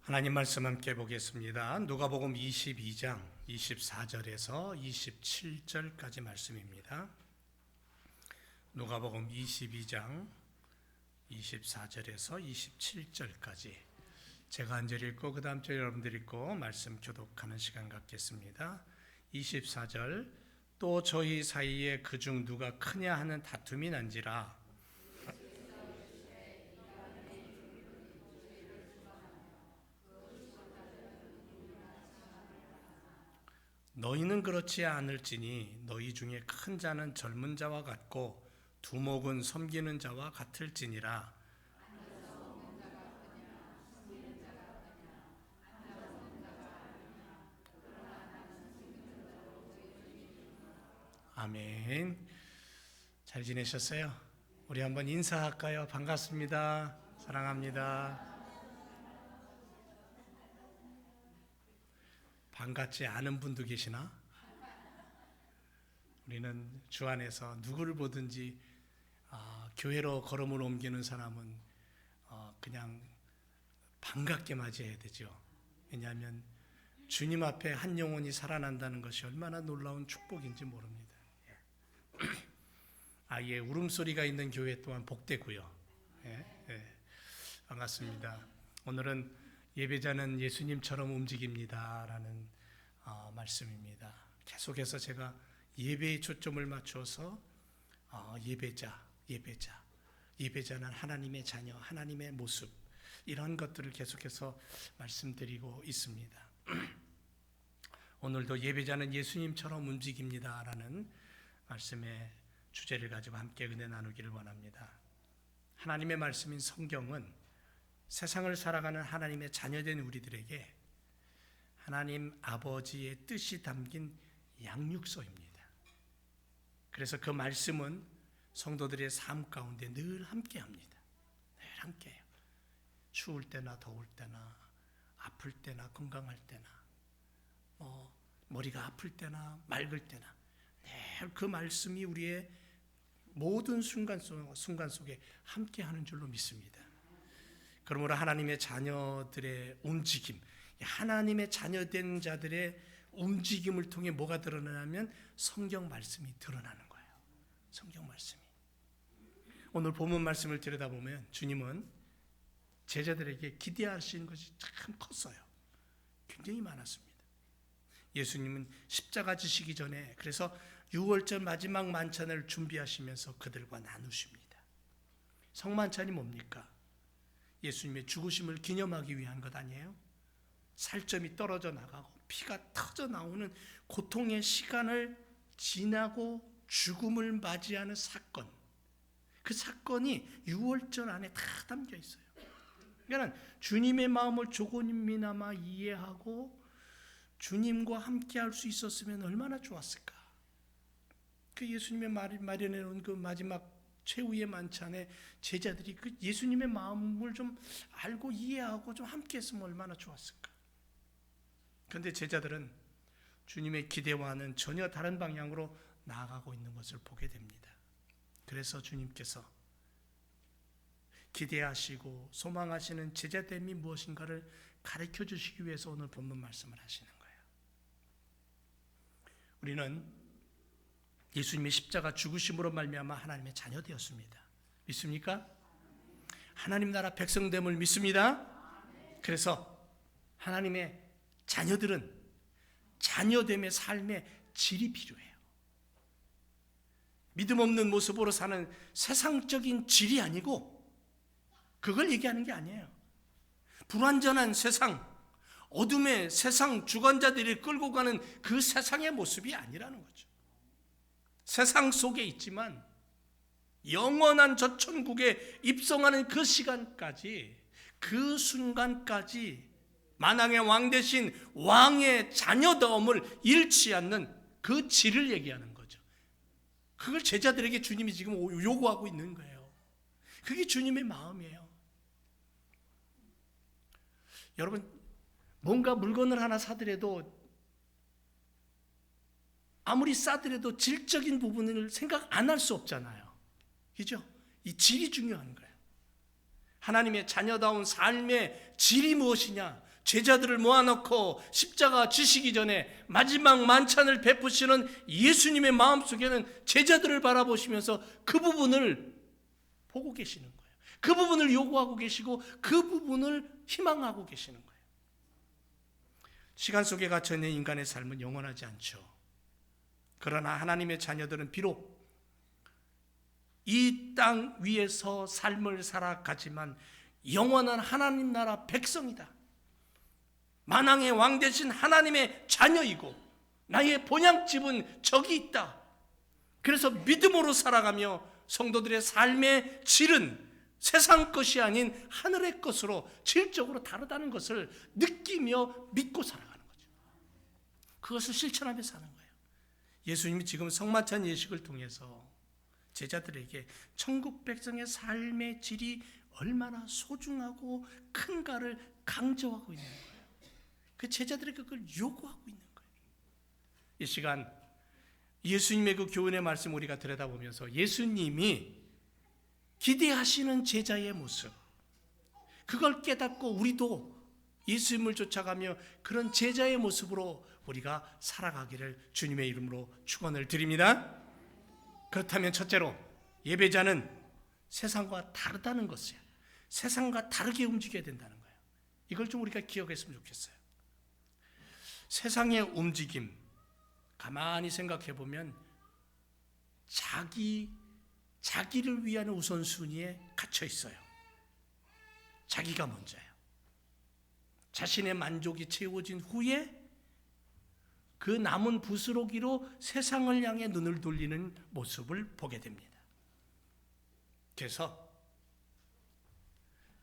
하나님 말씀 함께 보겠습니다. 누가복음 22장 24절에서 27절까지 말씀입니다. 누가복음 22장 24절에서 27절까지 제가 한 절 읽고 그 다음 절 여러분들 읽고 말씀 교독하는 시간 갖겠습니다. 24절 또 저희 사이에 그중 누가 크냐 하는 다툼이 난지라 너희는 그렇지 않을지니 너희 중에 큰 자는 젊은 자와 같고 두목은 섬기는 자와 같을지니라. 아멘. 잘 지내셨어요? 우리 한번 인사할까요? 반갑습니다. 사랑합니다. 반갑지 않은 분도 계시나? 우리는 주 안에서 누구를 보든지 교회로 걸음을 옮기는 사람은 그냥 반갑게 맞이해야 되죠. 왜냐하면 주님 앞에 한 영혼이 살아난다는 것이 얼마나 놀라운 축복인지 모릅니다. 아이의 울음소리가 있는 교회 또한 복되고요. 반갑습니다. 오늘은 예배자는 예수님처럼 움직입니다 라는 말씀입니다. 계속해서 제가 예배에 초점을 맞춰서 예배자는 하나님의 자녀, 하나님의 모습 이런 것들을 계속해서 말씀드리고 있습니다. 오늘도 예배자는 예수님처럼 움직입니다 라는 말씀의 주제를 가지고 함께 은혜 나누기를 원합니다. 하나님의 말씀인 성경은 세상을 살아가는 하나님의 자녀된 우리들에게 하나님 아버지의 뜻이 담긴 양육서입니다. 그래서 그 말씀은 성도들의 삶 가운데 늘 함께합니다. 늘 함께해요. 추울 때나 더울 때나 아플 때나 건강할 때나 머리가 아플 때나 맑을 때나 늘 그 말씀이 우리의 모든 순간 속에 함께하는 줄로 믿습니다. 그러므로 하나님의 자녀들의 움직임, 하나님의 자녀된 자들의 움직임을 통해 뭐가 드러나냐면 성경 말씀이 드러나는 거예요. 성경 말씀이. 오늘 본문 말씀을 들여다보면 주님은 제자들에게 기대하시는 것이 참 컸어요. 굉장히 많았습니다. 예수님은 십자가 지시기 전에 그래서 6월절 마지막 만찬을 준비하시면서 그들과 나누십니다. 성만찬이 뭡니까? 예수님의 죽으심을 기념하기 위한 것 아니에요? 살점이 떨어져 나가고 피가 터져 나오는 고통의 시간을 지나고 죽음을 맞이하는 사건, 그 사건이 6월절 안에 다 담겨 있어요. 그러니까 주님의 마음을 조금이나마 이해하고 주님과 함께 할 수 있었으면 얼마나 좋았을까. 그 예수님의 마련해 놓은 그 마지막 최후의 만찬에 제자들이 그 예수님의 마음을 좀 알고 이해하고 좀 함께 했으면 얼마나 좋았을까. 그런데 제자들은 주님의 기대와는 전혀 다른 방향으로 나아가고 있는 것을 보게 됩니다. 그래서 주님께서 기대하시고 소망하시는 제자됨이 무엇인가를 가르쳐 주시기 위해서 오늘 본문 말씀을 하시는 거예요. 우리는 예수님의 십자가 죽으심으로 말미암아 하나님의 자녀 되었습니다. 믿습니까? 하나님 나라 백성됨을 믿습니다. 그래서 하나님의 자녀들은 자녀됨의 삶의 질이 필요해요. 믿음 없는 모습으로 사는 세상적인 질이 아니고 그걸 얘기하는 게 아니에요. 불완전한 세상, 어둠의 세상 주관자들이 끌고 가는 그 세상의 모습이 아니라는 거죠. 세상 속에 있지만 영원한 저 천국에 입성하는 그 시간까지, 그 순간까지 만왕의 왕 대신 왕의 자녀다움을 잃지 않는 그 질을 얘기하는 거죠. 그걸 제자들에게 주님이 지금 요구하고 있는 거예요. 그게 주님의 마음이에요. 여러분, 뭔가 물건을 하나 사더라도 아무리 싸더라도 질적인 부분을 생각 안 할 수 없잖아요. 그죠? 이 질이 중요한 거예요. 하나님의 자녀다운 삶의 질이 무엇이냐? 제자들을 모아놓고 십자가 지시기 전에 마지막 만찬을 베푸시는 예수님의 마음속에는 제자들을 바라보시면서 그 부분을 보고 계시는 거예요. 그 부분을 요구하고 계시고 그 부분을 희망하고 계시는 거예요. 시간 속에 갇혀있는 인간의 삶은 영원하지 않죠. 그러나 하나님의 자녀들은 비록 이 땅 위에서 삶을 살아가지만 영원한 하나님 나라 백성이다. 만왕의 왕 되신 하나님의 자녀이고 나의 본향집은 저기 있다. 그래서 믿음으로 살아가며 성도들의 삶의 질은 세상 것이 아닌 하늘의 것으로 질적으로 다르다는 것을 느끼며 믿고 살아가는 거죠. 그것을 실천하며 사는 거예요. 예수님이 지금 성만찬 예식을 통해서 제자들에게 천국 백성의 삶의 질이 얼마나 소중하고 큰가를 강조하고 있는 거예요. 그 제자들에게 그걸 요구하고 있는 거예요. 이 시간 예수님의 그 교훈의 말씀 우리가 들여다보면서 예수님이 기대하시는 제자의 모습, 그걸 깨닫고 우리도 예수님을 쫓아가며 그런 제자의 모습으로 우리가 살아가기를 주님의 이름으로 축원을 드립니다. 그렇다면 첫째로 예배자는 세상과 다르다는 것이에요. 세상과 다르게 움직여야 된다는 거예요. 이걸 좀 우리가 기억했으면 좋겠어요. 세상의 움직임 가만히 생각해 보면 자기를 위한 우선순위에 갇혀 있어요. 자기가 먼저예요. 자신의 만족이 채워진 후에 그 남은 부스러기로 세상을 향해 눈을 돌리는 모습을 보게 됩니다. 그래서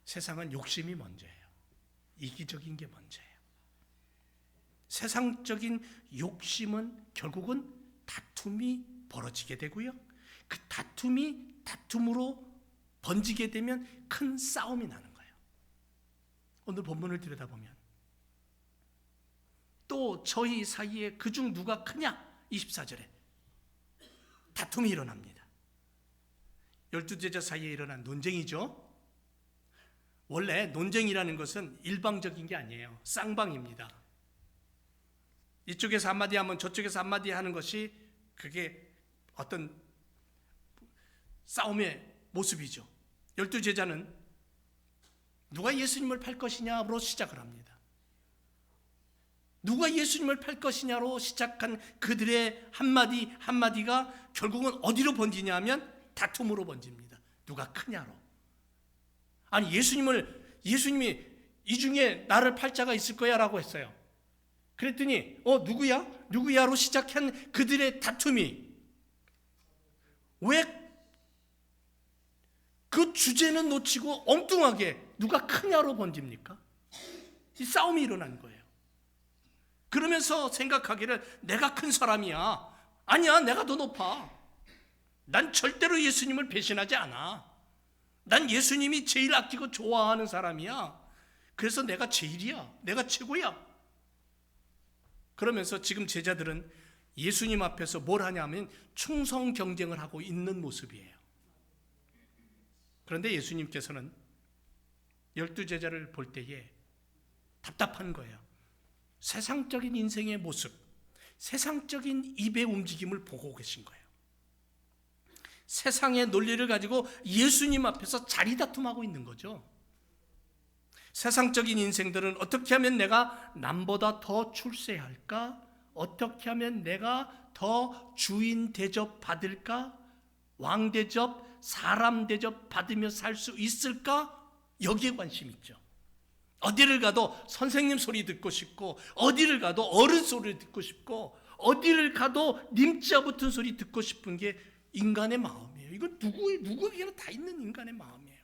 세상은 욕심이 먼저예요. 이기적인 게 먼저예요. 세상적인 욕심은 결국은 다툼이 벌어지게 되고요. 그 다툼이 다툼으로 번지게 되면 큰 싸움이 나는 거예요. 오늘 본문을 들여다보면 또 저희 사이에 그중 누가 크냐? 24절에 다툼이 일어납니다. 12제자 사이에 일어난 논쟁이죠. 원래 논쟁이라는 것은 일방적인 게 아니에요. 쌍방입니다. 이쪽에서 한마디 하면 저쪽에서 한마디 하는 것이 그게 어떤 싸움의 모습이죠. 12제자는 누가 예수님을 팔 것이냐로 시작을 합니다. 누가 예수님을 팔 것이냐로 시작한 그들의 한마디 한마디가 결국은 어디로 번지냐면 다툼으로 번집니다. 누가 크냐로. 아니 예수님이 이 중에 나를 팔 자가 있을 거야 라고 했어요. 그랬더니 누구야로 시작한 그들의 다툼이 왜 그 주제는 놓치고 엉뚱하게 누가 크냐로 번집니까? 이 싸움이 일어난 거예요. 그러면서 생각하기를 내가 큰 사람이야. 아니야, 내가 더 높아. 난 절대로 예수님을 배신하지 않아. 난 예수님이 제일 아끼고 좋아하는 사람이야. 그래서 내가 제일이야. 내가 최고야. 그러면서 지금 제자들은 예수님 앞에서 뭘 하냐면 충성 경쟁을 하고 있는 모습이에요. 그런데 예수님께서는 12제자를 볼 때에 답답한 거예요. 세상적인 인생의 모습, 세상적인 입의 움직임을 보고 계신 거예요. 세상의 논리를 가지고 예수님 앞에서 자리다툼하고 있는 거죠. 세상적인 인생들은 어떻게 하면 내가 남보다 더 출세할까? 어떻게 하면 내가 더 주인 대접 받을까? 왕 대접, 사람 대접 받으며 살 수 있을까? 여기에 관심 있죠. 어디를 가도 선생님 소리 듣고 싶고, 어디를 가도 어른 소리 듣고 싶고, 어디를 가도 님자 붙은 소리 듣고 싶은 게 인간의 마음이에요. 이건 누구에게나 다 있는 인간의 마음이에요.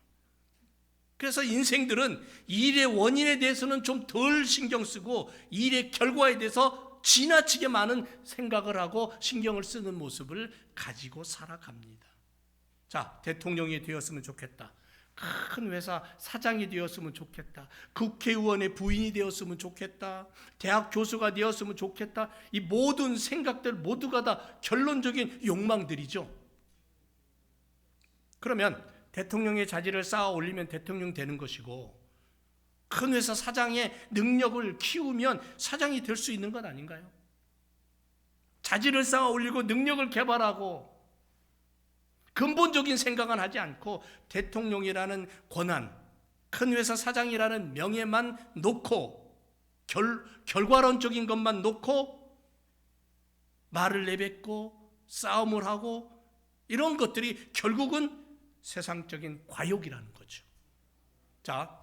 그래서 인생들은 일의 원인에 대해서는 좀 덜 신경 쓰고 일의 결과에 대해서 지나치게 많은 생각을 하고 신경을 쓰는 모습을 가지고 살아갑니다. 자, 대통령이 되었으면 좋겠다. 큰 회사 사장이 되었으면 좋겠다. 국회의원의 부인이 되었으면 좋겠다. 대학 교수가 되었으면 좋겠다. 이 모든 생각들 모두가 다 결론적인 욕망들이죠. 그러면 대통령의 자질을 쌓아 올리면 대통령 되는 것이고, 큰 회사 사장의 능력을 키우면 사장이 될 수 있는 것 아닌가요? 자질을 쌓아 올리고 능력을 개발하고 근본적인 생각은 하지 않고 대통령이라는 권한, 큰 회사 사장이라는 명예만 놓고 결과론적인 것만 놓고 말을 내뱉고 싸움을 하고 이런 것들이 결국은 세상적인 과욕이라는 거죠. 자,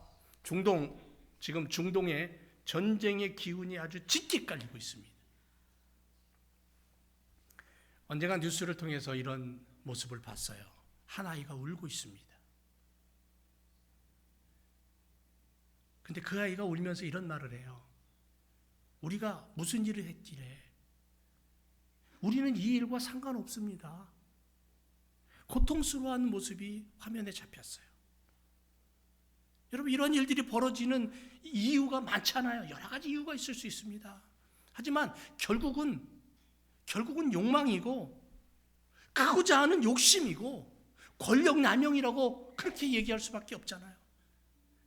지금 중동에 전쟁의 기운이 아주 짙게 깔리고 있습니다. 언젠가 뉴스를 통해서 이런 모습을 봤어요. 한 아이가 울고 있습니다. 근데 그 아이가 울면서 이런 말을 해요. 우리가 무슨 일을 했길래 우리는 이 일과 상관없습니다. 고통스러워하는 모습이 화면에 잡혔어요. 여러분, 이런 일들이 벌어지는 이유가 많잖아요. 여러 가지 이유가 있을 수 있습니다. 하지만 결국은 욕망이고 크고자 하는 욕심이고 권력 남용이라고 그렇게 얘기할 수밖에 없잖아요.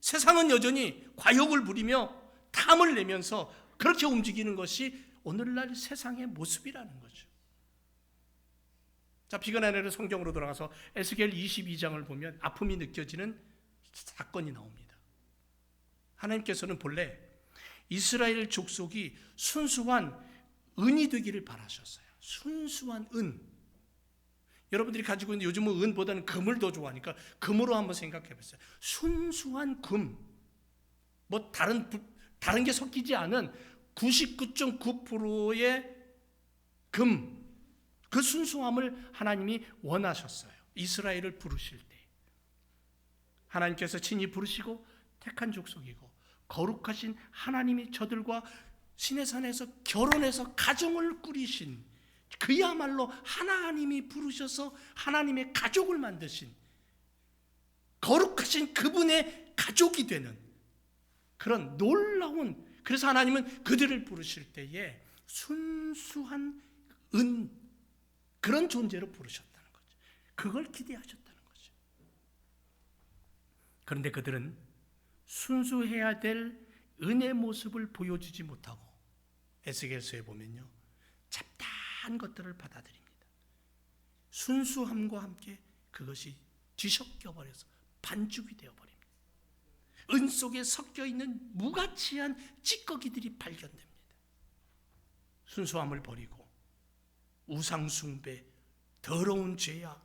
세상은 여전히 과욕을 부리며 탐을 내면서 그렇게 움직이는 것이 오늘날 세상의 모습이라는 거죠. 자, 비근한 애를 성경으로 돌아가서 에스겔 22장을 보면 아픔이 느껴지는 사건이 나옵니다. 하나님께서는 본래 이스라엘 족속이 순수한 은이 되기를 바라셨어요. 순수한 은. 여러분들이 가지고 있는 요즘은 은보다는 금을 더 좋아하니까 금으로 한번 생각해 보세요. 순수한 금. 뭐 다른 게 섞이지 않은 99.9%의 금. 그 순수함을 하나님이 원하셨어요. 이스라엘을 부르실 때. 하나님께서 친히 부르시고 택한 족속이고 거룩하신 하나님이 저들과 시내산에서 결혼해서 가정을 꾸리신, 그야말로 하나님이 부르셔서 하나님의 가족을 만드신 거룩하신 그분의 가족이 되는 그런 놀라운, 그래서 하나님은 그들을 부르실 때에 순수한 은, 그런 존재로 부르셨다는 거죠. 그걸 기대하셨다는 거죠. 그런데 그들은 순수해야 될 은의 모습을 보여주지 못하고 에스겔서에 보면요, 잡다한 것들을 받아들입니다. 순수함과 함께 그것이 뒤섞여버려서 반죽이 되어버립니다. 은 속에 섞여있는 무가치한 찌꺼기들이 발견됩니다. 순수함을 버리고 우상숭배, 더러운 죄악,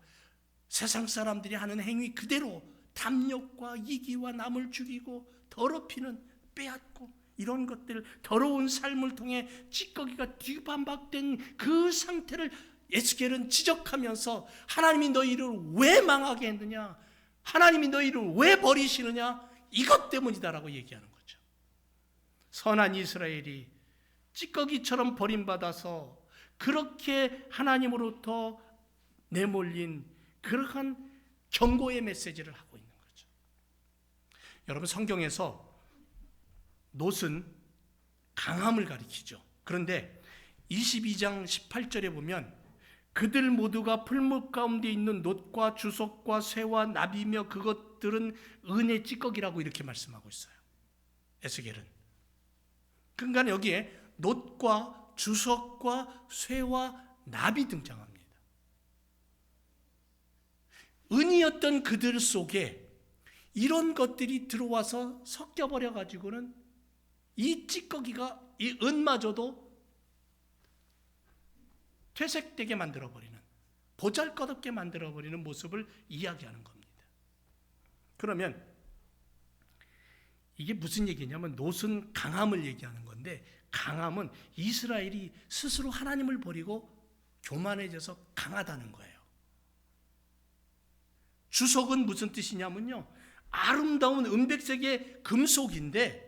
세상 사람들이 하는 행위 그대로 탐욕과 이기와 남을 죽이고 더럽히는, 빼앗고 이런 것들, 더러운 삶을 통해 찌꺼기가 뒤반박된 그 상태를 에스겔은 지적하면서 하나님이 너희를 왜 망하게 했느냐, 하나님이 너희를 왜 버리시느냐, 이것 때문이다라고 얘기하는 거죠. 선한 이스라엘이 찌꺼기처럼 버림받아서 그렇게 하나님으로부터 내몰린 그러한 경고의 메시지를 하고 있는 거죠. 여러분, 성경에서 놋은 강함을 가리키죠. 그런데 22장 18절에 보면 그들 모두가 풀무 가운데 있는 놋과 주석과 쇠와 납이며 그것들은 은의 찌꺼기라고 이렇게 말씀하고 있어요. 에스겔은. 그러니까 여기에 놋과 주석과 쇠와 납이 등장합니다. 은이었던 그들 속에 이런 것들이 들어와서 섞여버려 가지고는 이 찌꺼기가, 이 은마저도 퇴색되게 만들어버리는, 보잘것없게 만들어버리는 모습을 이야기하는 겁니다. 그러면 이게 무슨 얘기냐면 놋은 강함을 얘기하는 건데, 강함은 이스라엘이 스스로 하나님을 버리고 교만해져서 강하다는 거예요. 주석은 무슨 뜻이냐면요, 아름다운 은백색의 금속인데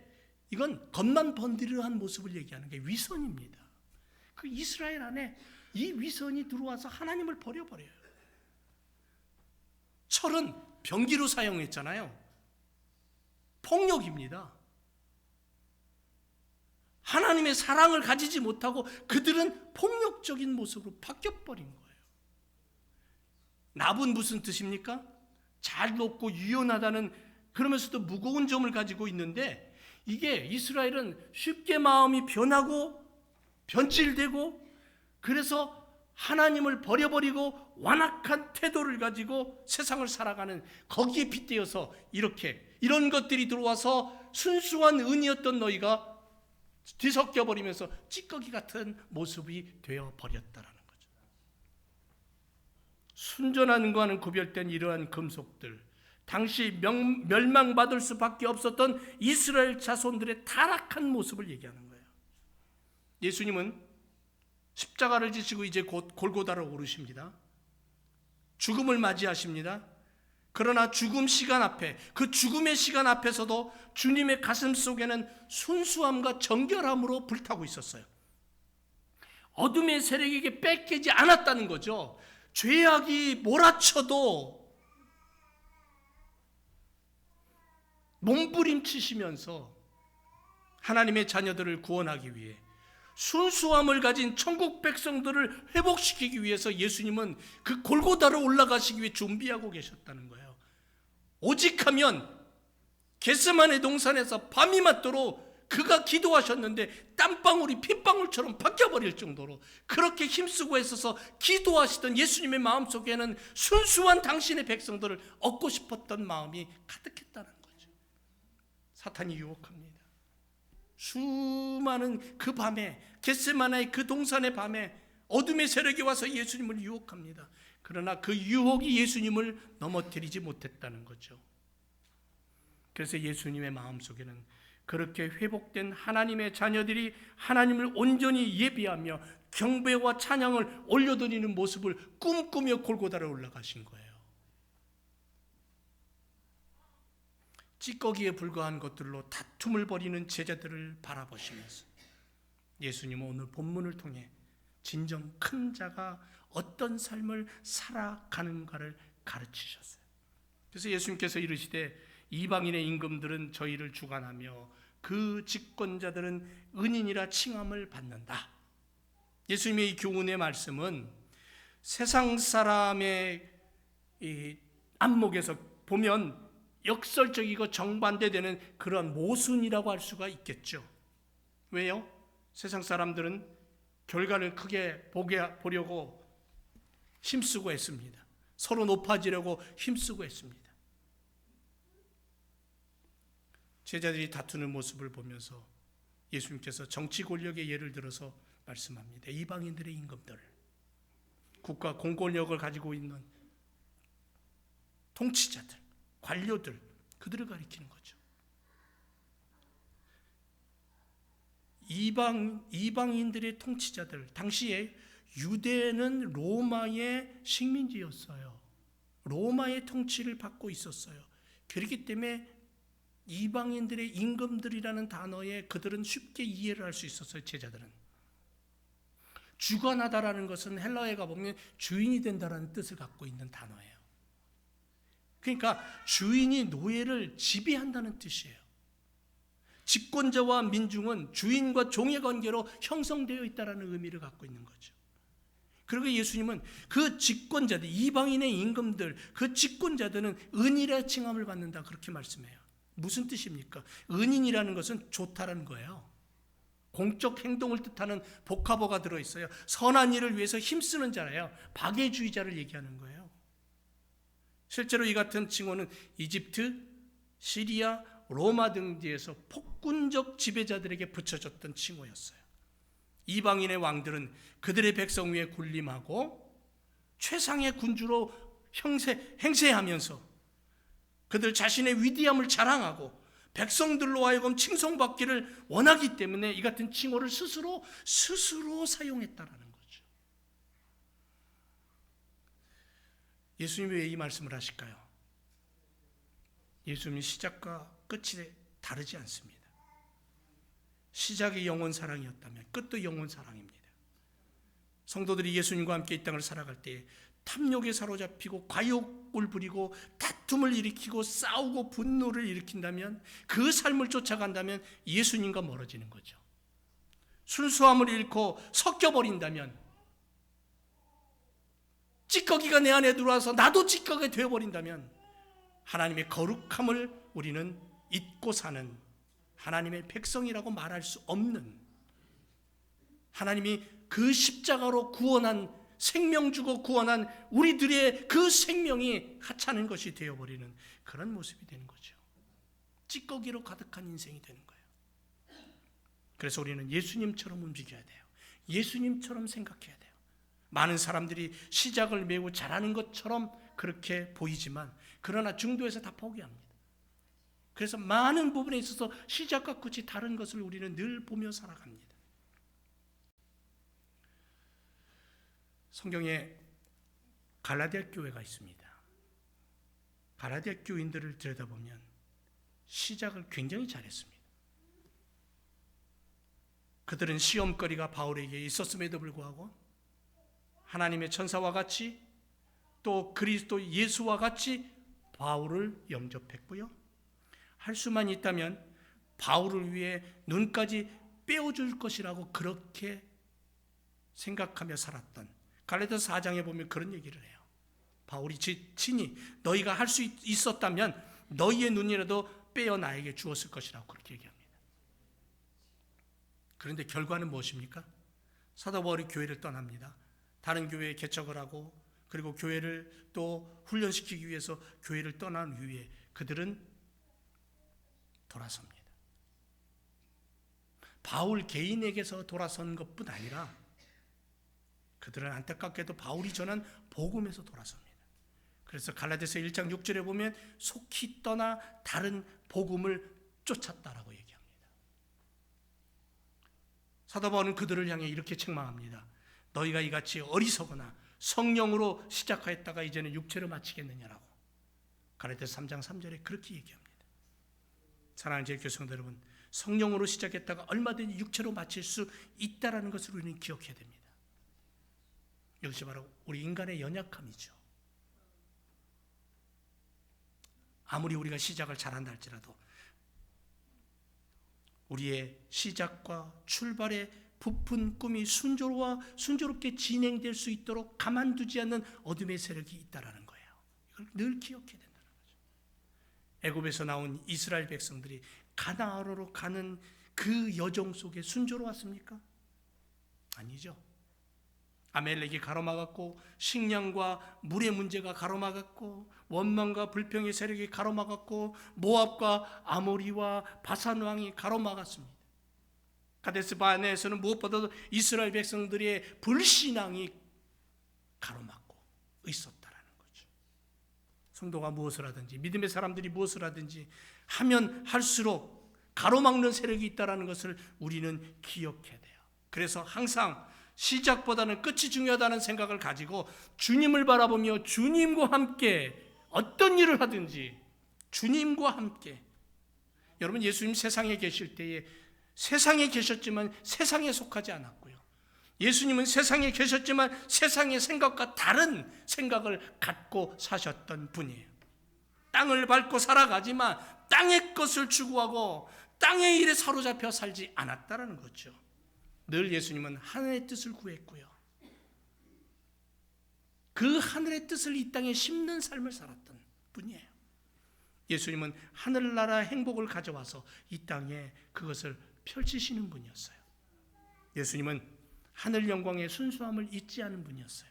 이건 겉만 번드르한 모습을 얘기하는 게 위선입니다. 그 이스라엘 안에 이 위선이 들어와서 하나님을 버려버려요. 철은 병기로 사용했잖아요. 폭력입니다. 하나님의 사랑을 가지지 못하고 그들은 폭력적인 모습으로 바뀌어버린 거예요. 납은 무슨 뜻입니까? 잘 녹고 유연하다는, 그러면서도 무거운 점을 가지고 있는데 이게 이스라엘은 쉽게 마음이 변하고 변질되고, 그래서 하나님을 버려버리고 완악한 태도를 가지고 세상을 살아가는, 거기에 빗대어서 이런 것들이 들어와서 순수한 은이었던 너희가 뒤섞여 버리면서 찌꺼기 같은 모습이 되어 버렸다라는 거죠. 순전한 것과는 구별된 이러한 금속들, 당시 멸망받을 수밖에 없었던 이스라엘 자손들의 타락한 모습을 얘기하는 거예요. 예수님은 십자가를 지시고 이제 곧 골고다로 오르십니다. 죽음을 맞이하십니다. 그러나 죽음 시간 앞에, 그 죽음의 시간 앞에서도 주님의 가슴 속에는 순수함과 정결함으로 불타고 있었어요. 어둠의 세력에게 뺏기지 않았다는 거죠. 죄악이 몰아쳐도 몸부림치시면서 하나님의 자녀들을 구원하기 위해, 순수함을 가진 천국 백성들을 회복시키기 위해서 예수님은 그 골고다로 올라가시기 위해 준비하고 계셨다는 거예요. 오직하면 겟세마네 동산에서 밤이 맞도록 그가 기도하셨는데 땀방울이 핏방울처럼 바뀌어버릴 정도로 그렇게 힘쓰고 애써서 기도하시던 예수님의 마음속에는 순수한 당신의 백성들을 얻고 싶었던 마음이 가득했다는 거죠. 사탄이 유혹합니다. 수많은 그 밤에, 겟세마네의 그 동산의 밤에 어둠의 세력이 와서 예수님을 유혹합니다. 그러나 그 유혹이 예수님을 넘어뜨리지 못했다는 거죠. 그래서 예수님의 마음속에는 그렇게 회복된 하나님의 자녀들이 하나님을 온전히 예비하며 경배와 찬양을 올려드리는 모습을 꿈꾸며 골고다로 올라가신 거예요. 찌꺼기에 불과한 것들로 다툼을 벌이는 제자들을 바라보시면서 예수님은 오늘 본문을 통해 진정 큰 자가 어떤 삶을 살아가는가를 가르치셨어요. 그래서 예수님께서 이르시되 이방인의 임금들은 저희를 주관하며 그 집권자들은 은인이라 칭함을 받는다. 예수님의 이 교훈의 말씀은 세상 사람의 이 안목에서 보면 역설적이고 정반대되는 그런 모순이라고 할 수가 있겠죠. 왜요? 세상 사람들은 결과를 크게 보려고 힘쓰고 했습니다. 서로 높아지려고 힘쓰고 했습니다. 제자들이 다투는 모습을 보면서 예수님께서 정치 권력의 예를 들어서 말씀합니다. 이방인들의 임금들, 국가 공권력을 가지고 있는 통치자들, 관료들, 그들을 가리키는 거죠. 이방인들의 통치자들, 당시에 유대는 로마의 식민지였어요. 로마의 통치를 받고 있었어요. 그렇기 때문에 이방인들의 임금들이라는 단어에 그들은 쉽게 이해를 할 수 있었어요. 제자들은. 주관하다라는 것은 헬라어에 가보면 주인이 된다라는 뜻을 갖고 있는 단어예요. 그러니까 주인이 노예를 지배한다는 뜻이에요. 집권자와 민중은 주인과 종의 관계로 형성되어 있다는 의미를 갖고 있는 거죠. 그리고 예수님은 그 집권자들, 이방인의 임금들, 그 집권자들은 은이라 칭함을 받는다, 그렇게 말씀해요. 무슨 뜻입니까? 은인이라는 것은 좋다라는 거예요. 공적 행동을 뜻하는 복합어가 들어있어요. 선한 일을 위해서 힘쓰는 자예요. 박애주의자를 얘기하는 거예요. 실제로 이 같은 칭호는 이집트, 시리아, 로마 등지에서 폭군적 지배자들에게 붙여졌던 칭호였어요. 이방인의 왕들은 그들의 백성 위에 군림하고 최상의 군주로 행세하면서 그들 자신의 위대함을 자랑하고 백성들로 하여금 칭송받기를 원하기 때문에 이 같은 칭호를 스스로 사용했다라는 거죠. 예수님이 왜 이 말씀을 하실까요? 예수님이 시작과 끝이 다르지 않습니다. 시작이 영혼 사랑이었다면 끝도 영혼 사랑입니다. 성도들이 예수님과 함께 이 땅을 살아갈 때 탐욕에 사로잡히고 과욕을 부리고 다툼을 일으키고 싸우고 분노를 일으킨다면, 그 삶을 쫓아간다면 예수님과 멀어지는 거죠. 순수함을 잃고 섞여버린다면, 찌꺼기가 내 안에 들어와서 나도 찌꺼기가 되어버린다면 하나님의 거룩함을 우리는 잊고 사는 하나님의 백성이라고 말할 수 없는, 하나님이 그 십자가로 구원한, 생명 주고 구원한 우리들의 그 생명이 하찮은 것이 되어버리는 그런 모습이 되는 거죠. 찌꺼기로 가득한 인생이 되는 거예요. 그래서 우리는 예수님처럼 움직여야 돼요. 예수님처럼 생각해야 돼요. 많은 사람들이 시작을 매우 잘하는 것처럼 그렇게 보이지만 그러나 중도에서 다 포기합니다. 그래서 많은 부분에 있어서 시작과 끝이 다른 것을 우리는 늘 보며 살아갑니다. 성경에 갈라디아 교회가 있습니다. 갈라디아 교인들을 들여다보면 시작을 굉장히 잘했습니다. 그들은 시험거리가 바울에게 있었음에도 불구하고 하나님의 천사와 같이 또 그리스도 예수와 같이 바울을 영접했고요. 할 수만 있다면 바울을 위해 눈까지 빼어줄 것이라고 그렇게 생각하며 살았던, 갈라디아서 4장에 보면 그런 얘기를 해요. 바울이 친히 너희가 할 수 있었다면 너희의 눈이라도 빼어 나에게 주었을 것이라고 그렇게 얘기합니다. 그런데 결과는 무엇입니까? 사도 바울이 교회를 떠납니다. 다른 교회에 개척을 하고 그리고 교회를 또 훈련시키기 위해서 교회를 떠난 후에 그들은 돌아섭니다. 바울 개인에게서 돌아선 것뿐 아니라 그들은 안타깝게도 바울이 전한 복음에서 돌아섭니다. 그래서 갈라디아서 1장 6절에 보면 속히 떠나 다른 복음을 쫓았다라고 얘기합니다. 사도 바울은 그들을 향해 이렇게 책망합니다. 너희가 이같이 어리석거나 성령으로 시작하였다가 이제는 육체로 마치겠느냐라고. 갈라디아서 3장 3절에 그렇게 얘기합니다. 사랑하는 제 교성들 여러분, 성령으로 시작했다가 얼마든지 육체로 마칠 수 있다라는 것을 우리는 기억해야 됩니다. 이것이 바로 우리 인간의 연약함이죠. 아무리 우리가 시작을 잘한다 할지라도 우리의 시작과 출발의 부푼 꿈이 순조롭게 진행될 수 있도록 가만두지 않는 어둠의 세력이 있다라는 거예요. 이걸 늘 기억해야 된다는 거죠. 애굽에서 나온 이스라엘 백성들이 가나안으로 가는 그 여정 속에 순조로웠습니까? 아니죠. 아멜렉이 가로막았고 식량과 물의 문제가 가로막았고 원망과 불평의 세력이 가로막았고 모압과 아모리와 바산 왕이 가로막았습니다. 가데스 바네에서는 무엇보다도 이스라엘 백성들의 불신앙이 가로막고 있었다라는 거죠. 성도가 무엇을 하든지 믿음의 사람들이 무엇을 하든지 하면 할수록 가로막는 세력이 있다라는 것을 우리는 기억해야 돼요. 그래서 항상 시작보다는 끝이 중요하다는 생각을 가지고 주님을 바라보며 주님과 함께 어떤 일을 하든지 주님과 함께. 여러분, 예수님 세상에 계실 때에 세상에 계셨지만 세상에 속하지 않았고요. 예수님은 세상에 계셨지만 세상의 생각과 다른 생각을 갖고 사셨던 분이에요. 땅을 밟고 살아가지만 땅의 것을 추구하고 땅의 일에 사로잡혀 살지 않았다라는 거죠. 늘 예수님은 하늘의 뜻을 구했고요. 그 하늘의 뜻을 이 땅에 심는 삶을 살았던 분이에요. 예수님은 하늘나라 행복을 가져와서 이 땅에 그것을 펼치시는 분이었어요. 예수님은 하늘 영광의 순수함을 잊지 않은 분이었어요.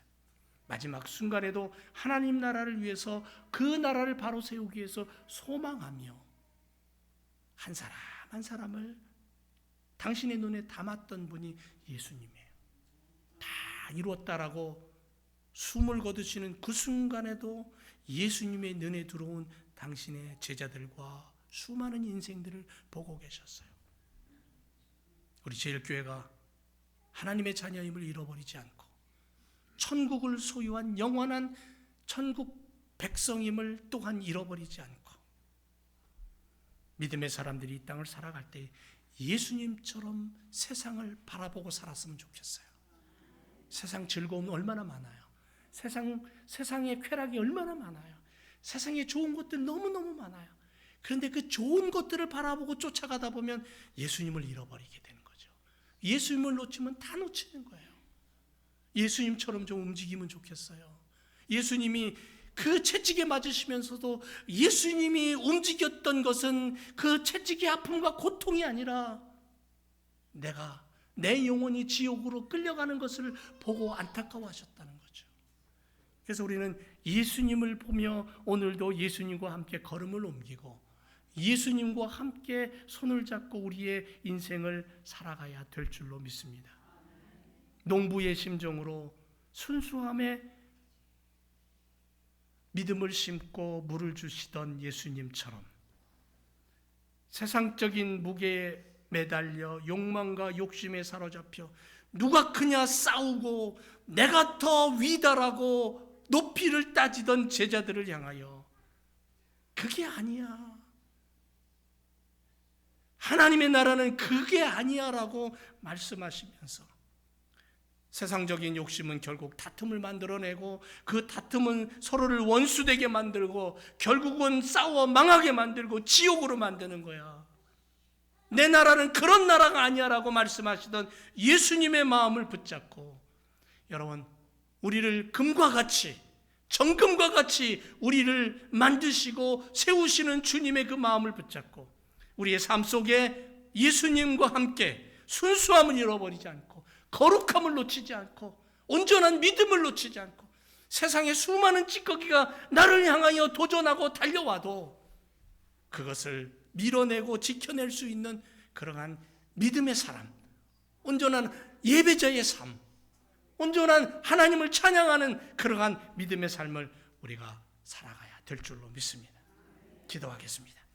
마지막 순간에도 하나님 나라를 위해서 그 나라를 바로 세우기 위해서 소망하며 한 사람 한 사람을 당신의 눈에 담았던 분이 예수님이에요. 다 이루었다라고 숨을 거두시는 그 순간에도 예수님의 눈에 들어온 당신의 제자들과 수많은 인생들을 보고 계셨어요. 우리 제일교회가 하나님의 자녀임을 잃어버리지 않고 천국을 소유한 영원한 천국 백성임을 또한 잃어버리지 않고 믿음의 사람들이 이 땅을 살아갈 때 예수님처럼 세상을 바라보고 살았으면 좋겠어요. 세상 즐거움 얼마나 많아요. 세상의 쾌락이 얼마나 많아요. 세상에 좋은 것들 너무너무 많아요. 그런데 그 좋은 것들을 바라보고 쫓아가다 보면 예수님을 잃어버리게 되는 거죠. 예수님을 놓치면 다 놓치는 거예요. 예수님처럼 좀 움직이면 좋겠어요. 예수님이 그 채찍에 맞으시면서도 예수님이 움직였던 것은 그 채찍의 아픔과 고통이 아니라 내 영혼이 지옥으로 끌려가는 것을 보고 안타까워하셨다는 거죠. 그래서 우리는 예수님을 보며 오늘도 예수님과 함께 걸음을 옮기고 예수님과 함께 손을 잡고 우리의 인생을 살아가야 될 줄로 믿습니다. 농부의 심정으로 순수함에 믿음을 심고 물을 주시던 예수님처럼 세상적인 무게에 매달려 욕망과 욕심에 사로잡혀 누가 크냐 싸우고 내가 더 위다라고 높이를 따지던 제자들을 향하여 그게 아니야, 하나님의 나라는 그게 아니야 라고 말씀하시면서 세상적인 욕심은 결국 다툼을 만들어내고 그 다툼은 서로를 원수되게 만들고 결국은 싸워 망하게 만들고 지옥으로 만드는 거야. 내 나라는 그런 나라가 아니야 라고 말씀하시던 예수님의 마음을 붙잡고, 여러분, 우리를 금과 같이 정금과 같이 우리를 만드시고 세우시는 주님의 그 마음을 붙잡고 우리의 삶 속에 예수님과 함께 순수함을 잃어버리지 않고 거룩함을 놓치지 않고 온전한 믿음을 놓치지 않고 세상의 수많은 찌꺼기가 나를 향하여 도전하고 달려와도 그것을 밀어내고 지켜낼 수 있는 그러한 믿음의 사람, 온전한 예배자의 삶, 온전한 하나님을 찬양하는 그러한 믿음의 삶을 우리가 살아가야 될 줄로 믿습니다. 기도하겠습니다.